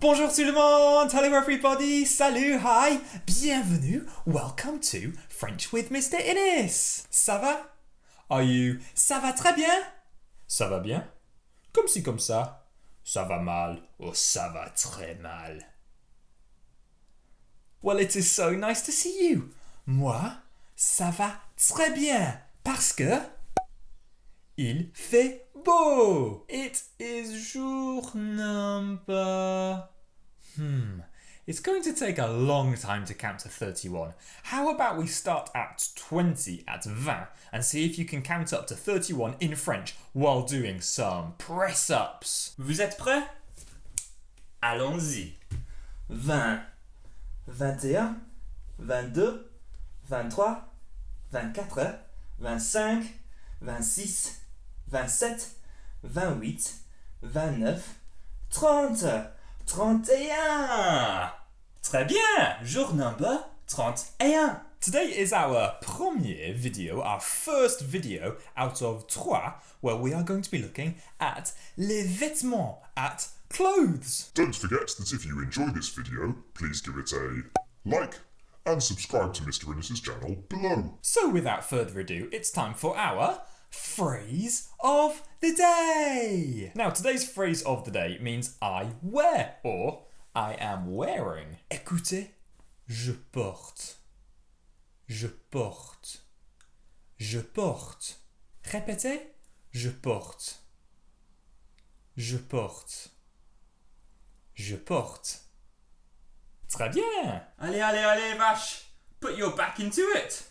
Bonjour tout le monde! Hello everybody! Salut! Hi! Bienvenue! Welcome to French with Mr. Innes! Ça va? Are you? Ça va très bien? Ça va bien? Comme si comme ça. Ça va mal. Oh, ça va très mal. Well, it is so nice to see you. Moi, ça va très bien parce que il fait beau. It is jour number... It's going to take a long time to count to 31. How about we start at 20, at 20, and see if you can count up to 31 in French while doing some press-ups. Vous êtes prêts? Allons-y. 20, 21, 22, 23, 24, 25, 26, 27, 28, 29, 30, 31. Très bien. Jour number 31. Today is our premier video, our first video out of trois, where we are going to be looking at les vêtements, at clothes. Don't forget that if you enjoy this video, please give it a like and subscribe to Mr. Innes' channel below. So without further ado, it's time for our phrase of the day. Now, today's phrase of the day means I wear or I am wearing. Écoutez, je porte. Je porte. Je porte. Répétez, je porte. Je porte. Je porte. Très bien. Allez, allez, allez, vache. Put your back into it.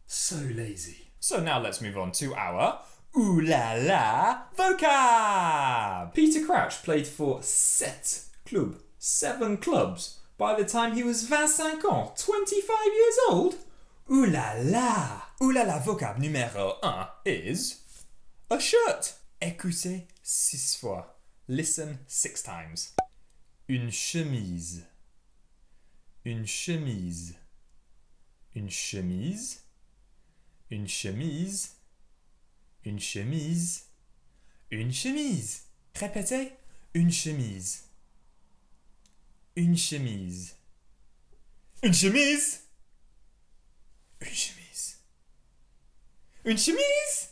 So lazy. So now let's move on to our ooh la la vocab. Peter Crouch played for 7 clubs by the time he was 25 ans, 25 years old. Ooh la la. Ooh la la vocab numéro 1 is a shirt. Écoutez 6 fois. Listen 6 times. Une chemise. Une chemise. Une chemise. Une chemise. Une chemise. Une chemise. Répétez. Une chemise. Une chemise. Une chemise. Une chemise. Une chemise.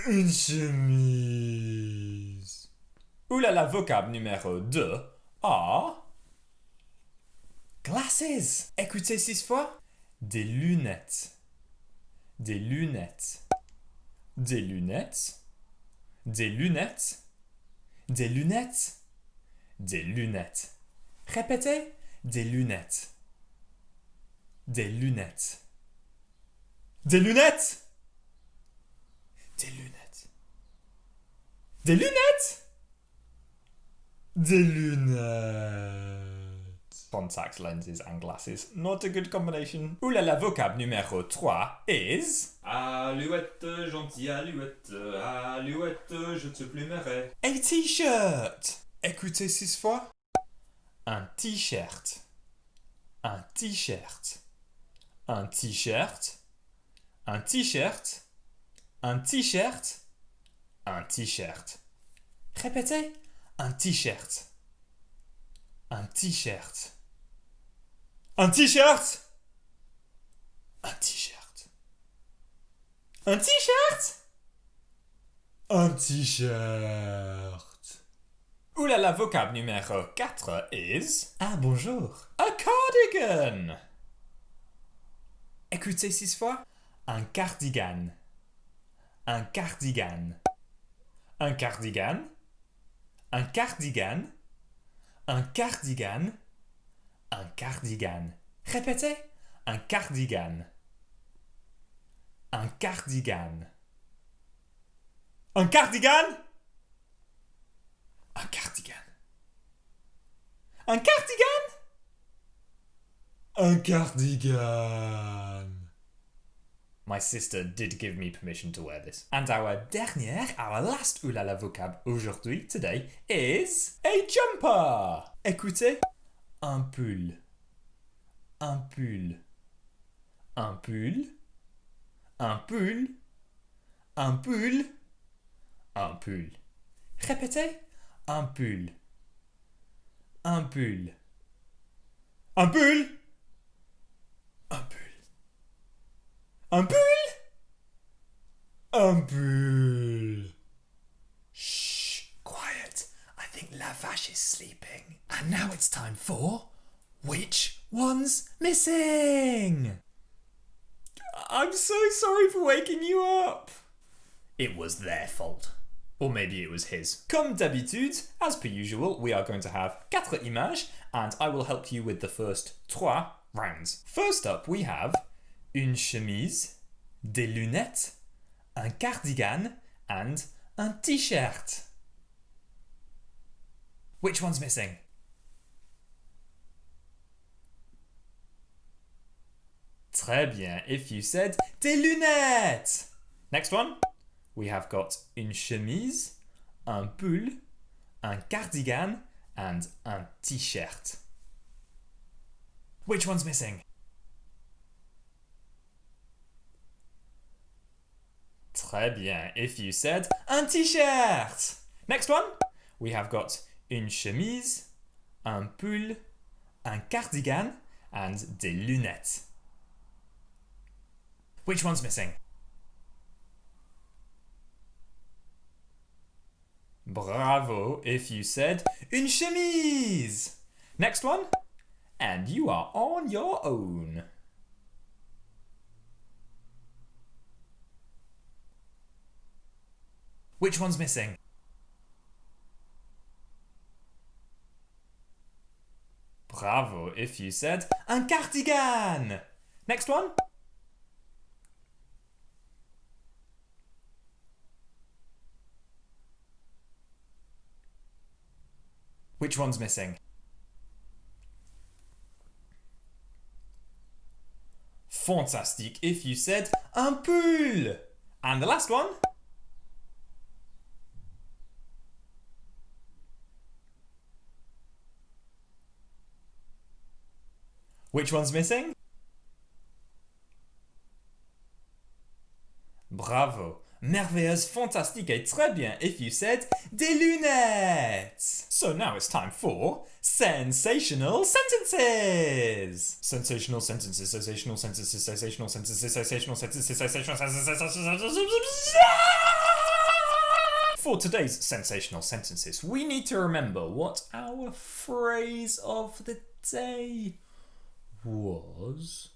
Une chemise. Oulala vocab numéro 2 are glasses. Écoutez 6 fois. Des lunettes. Des lunettes. Des lunettes. Des lunettes. Des lunettes. Des lunettes. Répétez. Des lunettes. Des lunettes. Des lunettes. Des lunettes. Des lunettes. Des lunettes. Contact lenses and glasses. Not a good combination. Oulala vocab numéro 3 is... Alouette, gentille alouette, alouette, je te plumerai. A t-shirt. Écoutez 6 fois. Un t-shirt. Un t-shirt. Un t-shirt. Un t-shirt. Un t-shirt. Un t-shirt. Répétez. Un t-shirt. Un t-shirt. Un t-shirt. Un t-shirt. Un t-shirt. Un t-shirt. Oulala vocab numéro 4 is... Ah bonjour. A cardigan. Écoutez 6 fois. Un cardigan. Un cardigan. Un cardigan. Un cardigan. Un cardigan. Un cardigan. Répétez. Un cardigan. Un cardigan. Un cardigan. Un cardigan. Un cardigan. Un cardigan. My sister did give me permission to wear this. And our last oulala vocab aujourd'hui, today, is a jumper. Écoutez. Un pull. Un pull. Un pull. Un pull. Un pull. Un pull. Répétez. Un pull. Un pull. Un pull. Un pull. Un pull. Un pull. Shh, quiet. I think La Vache is sleeping. And now it's time for Which One's Missing? I'm so sorry for waking you up. It was their fault. Or maybe it was his. Comme d'habitude, as per usual, we are going to have 4 images and I will help you with the first 3 rounds. First up, we have une chemise, des lunettes, un cardigan and un t-shirt. Which one's missing? Très bien, if you said des lunettes. Next one, we have got une chemise, un pull, un cardigan and un t-shirt. Which one's missing? Très bien, if you said un t-shirt. Next one, we have got une chemise, un pull, un cardigan and des lunettes. Which one's missing? Bravo if you said une chemise. Next one, and you are on your own. Which one's missing? Bravo if you said un cardigan. Next one. Which one's missing? Fantastic if you said un pull. And the last one. Which one's missing? Bravo. Merveilleuse, fantastique et très bien if you said des lunettes. So now it's time for sensational sentences. Sensational sentences, sensational sentences, sensational sentences, sensational sentences, sensational sentences. For today's sensational sentences, we need to remember what our phrase of the day was.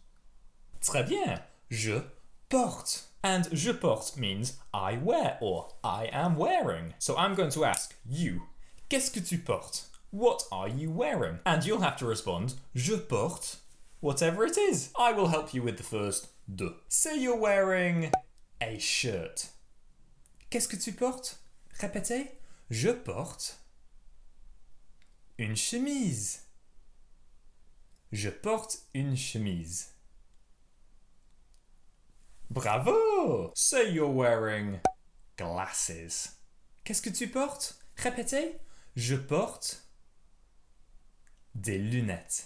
Très bien. Je porte. And je porte means I wear or I am wearing. So I'm going to ask you, qu'est-ce que tu portes? What are you wearing? And you'll have to respond, je porte whatever it is. I will help you with the first de. Say you're wearing a shirt. Qu'est-ce que tu portes? Répétez. Je porte une chemise. Je porte une chemise. Bravo! Say you're wearing glasses. Qu'est-ce que tu portes? Répétez. Je porte des lunettes.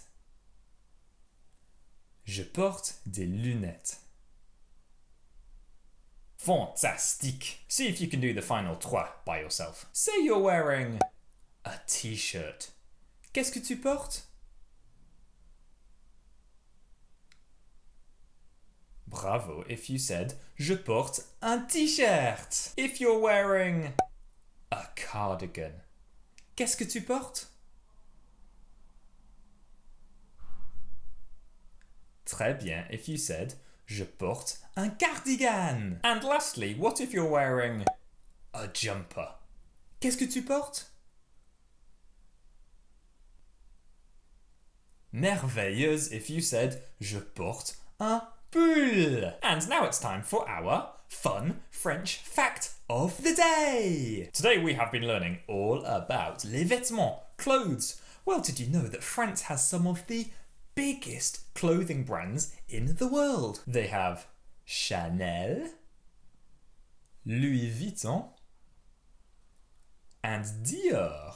Je porte des lunettes. Fantastique! See if you can do the final 3 by yourself. Say you're wearing a t-shirt. Qu'est-ce que tu portes? Bravo if you said je porte un t-shirt. If you're wearing a cardigan. Qu'est-ce que tu portes? Très bien if you said je porte un cardigan. And lastly, what if you're wearing a jumper? Qu'est-ce que tu portes? Merveilleuse if you said je porte un pull. And now it's time for our fun French fact of the day. Today we have been learning all about les vêtements, clothes. Well, did you know that France has some of the biggest clothing brands in the world? They have Chanel, Louis Vuitton and Dior,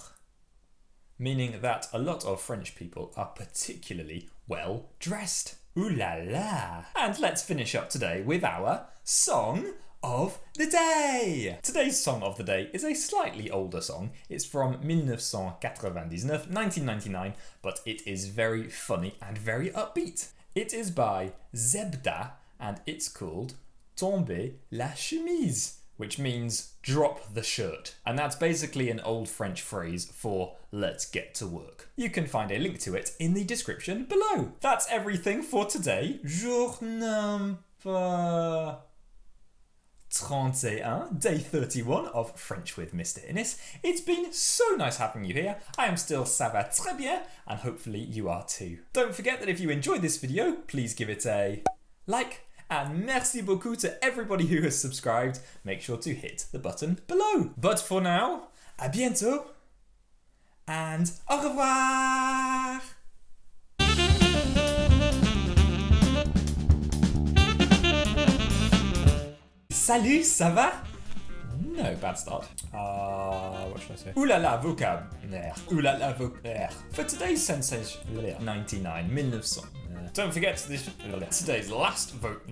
meaning that a lot of French people are particularly well dressed. Ooh la la! And let's finish up today with our song of the day. Today's song of the day is a slightly older song. It's from 1999, but it is very funny and very upbeat. It is by Zebda and it's called Tomber la chemise, which means drop the shirt. And that's basically an old French phrase for let's get to work. You can find a link to it in the description below. That's everything for today. Jour number 31, day 31 of French with Mr. Innes. It's been so nice having you here. I am still ça va très bien, and hopefully you are too. Don't forget that if you enjoyed this video, please give it a like, and merci beaucoup to everybody who has subscribed. Make sure to hit the button below. But for now, à bientôt, and au revoir! Salut, ça va? No, bad start. What should I say? Ooh la la, vocab. Ooh la la, vocab. For today's Sensational 1999. Don't forget today's last vote.